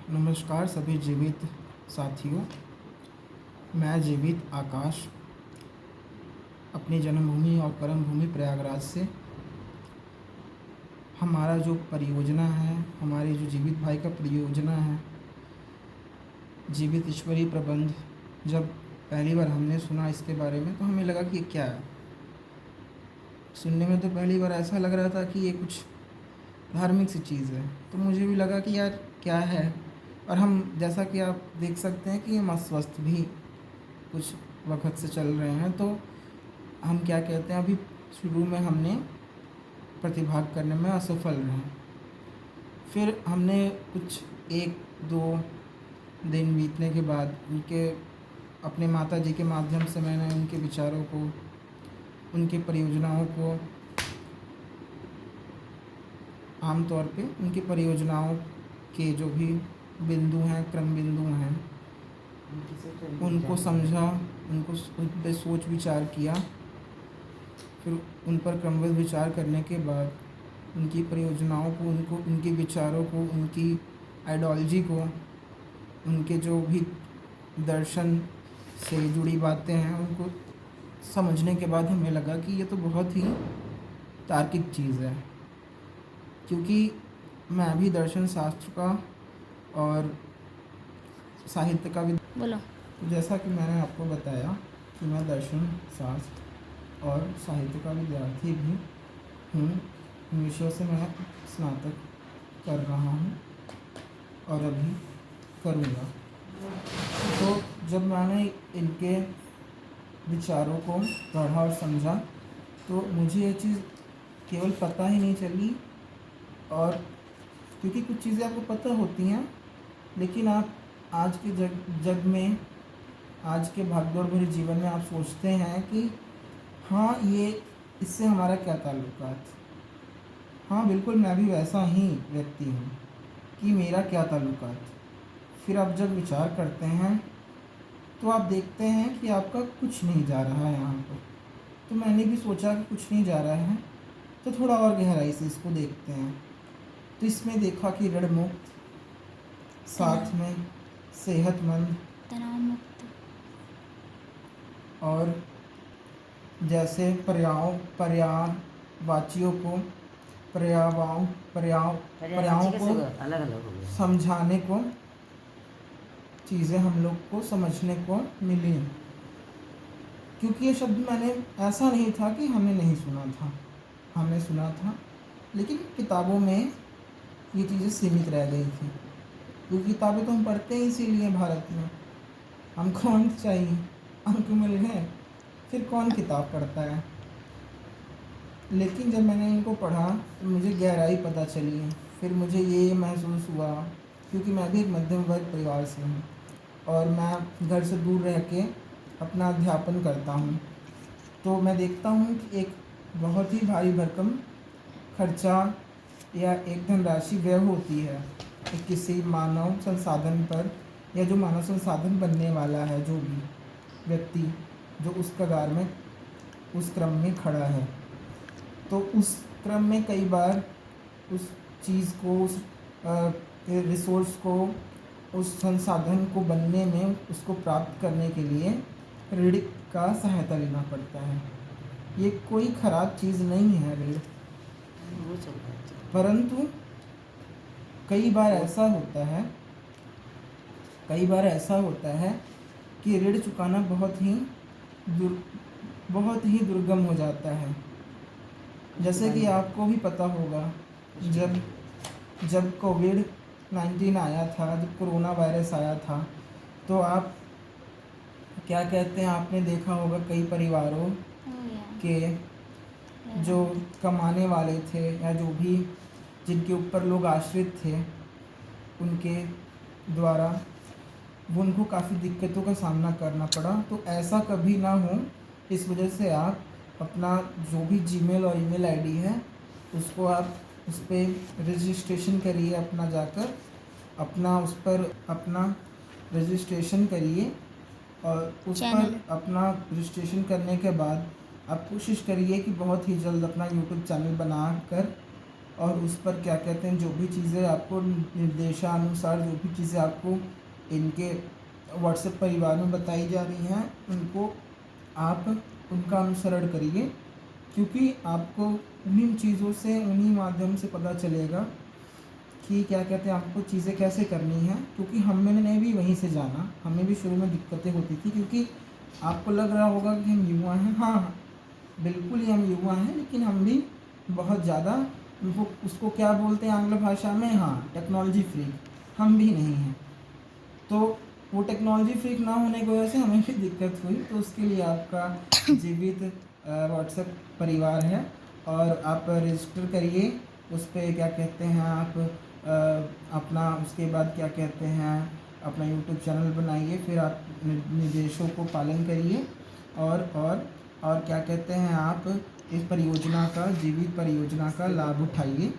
नमस्कार सभी जीवित साथियों। मैं जीवित आकाश अपनी जन्मभूमि और कर्म भूमि प्रयागराज से हमारा जो परियोजना है, हमारी जो जीवित भाई का परियोजना है जीवित ईश्वरीय प्रबंध, जब पहली बार हमने सुना इसके बारे में तो हमें लगा कि ये क्या है। सुनने में तो पहली बार ऐसा लग रहा था कि ये कुछ धार्मिक सी चीज़ है, तो मुझे भी लगा कि यार क्या है। और हम जैसा कि आप देख सकते हैं कि हम अस्वस्थ भी कुछ वक्त से चल रहे हैं, तो हम क्या कहते हैं, अभी शुरू में हमने प्रतिभाग करने में असफल रहे। फिर हमने कुछ 1-2 दिन बीतने के बाद उनके अपने माता जी के माध्यम से मैंने उनके विचारों को, उनकी परियोजनाओं को, आम तौर पे उनकी परियोजनाओं के जो भी बिंदु हैं, क्रम बिंदु हैं, उनको समझा, उन पर सोच विचार किया। फिर उन पर क्रमबद्ध विचार करने के बाद उनकी परियोजनाओं को, उनके विचारों को, उनकी आइडियोलॉजी को, उनके जो भी दर्शन से जुड़ी बातें हैं उनको समझने के बाद हमें लगा कि ये तो बहुत ही तार्किक चीज़ है। क्योंकि मैं भी दर्शन शास्त्र का और साहित्य का भी बोलो। जैसा कि मैंने आपको बताया कि मैं दर्शन शास्त्र और साहित्य का विद्यार्थी भी हूँ। इन विषयों से मैं स्नातक कर रहा हूँ और अभी करूँगा। तो जब मैंने इनके विचारों को पढ़ा और समझा तो मुझे ये चीज़ केवल पता ही नहीं चली, और क्योंकि कुछ चीज़ें आपको पता होती हैं लेकिन आप आज के जग में, आज के भागदौड़ भरे जीवन में आप सोचते हैं कि हाँ, ये इससे हमारा क्या ताल्लुकात। हाँ बिल्कुल, मैं भी वैसा ही व्यक्ति हूँ कि मेरा क्या ताल्लुकात। फिर आप जब विचार करते हैं तो आप देखते हैं कि आपका कुछ नहीं जा रहा है यहाँ पर। तो मैंने भी सोचा कि कुछ नहीं जा रहा है, तो थोड़ा और गहराई से इसको देखते हैं। तो इसमें देखा कि ऋण मुक्त, साथ में सेहतमंद, तनाव मुक्त, और जैसे पर्यायवाचियों को, पर्यायों को अलग अलग हो गया। समझाने को, चीज़ें हम लोग को समझने को मिली। क्योंकि ये शब्द मैंने ऐसा नहीं था कि हमने नहीं सुना था, हमने सुना था, लेकिन किताबों में ये चीज़ें सीमित रह गई थी। क्योंकि किताबें तो हम पढ़ते हैं इसीलिए भारत में, हमको अंक चाहिए, अंक मिल गए फिर कौन किताब पढ़ता है। लेकिन जब मैंने इनको पढ़ा तो मुझे गहराई पता चली। फिर मुझे ये महसूस हुआ, क्योंकि मैं भी एक मध्यम वर्ग परिवार से हूँ और मैं घर से दूर रह के अपना अध्यापन करता हूँ, तो मैं देखता हूँ कि एक बहुत ही भारी भरकम खर्चा या एक धनराशि व्यय होती है कि किसी मानव संसाधन पर, या जो मानव संसाधन बनने वाला है, जो भी व्यक्ति जो उस कगार में, उस क्रम में खड़ा है, तो उस क्रम में कई बार उस चीज़ को, उस रिसोर्स को, उस संसाधन को बनने में, उसको प्राप्त करने के लिए ऋण का सहायता लेना पड़ता है। ये कोई ख़राब चीज़ नहीं है ऋण, परंतु कई बार ऐसा होता है कि ऋण चुकाना बहुत ही दुर्गम हो जाता है। जैसे कि आपको भी पता होगा, जब कोविड-19 आया था, जब कोरोना वायरस आया था, तो आप क्या कहते हैं, आपने देखा होगा कई परिवारों के जो कमाने वाले थे या जो भी जिनके ऊपर लोग आश्रित थे, उनके द्वारा वो उनको काफ़ी दिक्कतों का सामना करना पड़ा। तो ऐसा कभी ना हो, इस वजह से आप अपना जो भी जीमेल और ईमेल आईडी है उसको आप उस पर रजिस्ट्रेशन करिए, अपना जाकर अपना उस पर अपना रजिस्ट्रेशन करिए, और उस पर अपना रजिस्ट्रेशन करने के बाद आप कोशिश करिए कि बहुत ही जल्द अपना यूट्यूब चैनल बनाकर और उस पर क्या कहते हैं जो भी चीज़ें आपको निर्देशानुसार जो भी चीज़ें आपको इनके व्हाट्सएप परिवार में बताई जा रही हैं उनको आप उनका अनुसरण करिए, क्योंकि आपको उन्हीं चीज़ों से उन्हीं माध्यम से पता चलेगा कि क्या कहते हैं आपको चीज़ें कैसे करनी हैं। क्योंकि मैंने भी वहीं से जाना, हमें भी शुरू में दिक्कतें होती थी, क्योंकि आपको लग रहा होगा कि हम युवा हैं, हाँ बिल्कुल ही हम युवा हैं, लेकिन हम भी बहुत ज़्यादा उनको उसको क्या बोलते हैं आंग्ल भाषा में, हाँ टेक्नोलॉजी फ्रीक हम भी नहीं हैं। तो वो टेक्नोलॉजी फ्रीक ना होने की वजह से हमें भी दिक्कत हुई। तो उसके लिए आपका जीवित व्हाट्सएप परिवार है और आप रजिस्टर करिए उस पर। क्या कहते हैं आप अपना उसके बाद क्या कहते हैं अपना यूट्यूब चैनल बनाइए, फिर आप निर्देशों को पालन करिए और क्या कहते हैं आप इस परियोजना का जीवित परियोजना का लाभ उठाइए।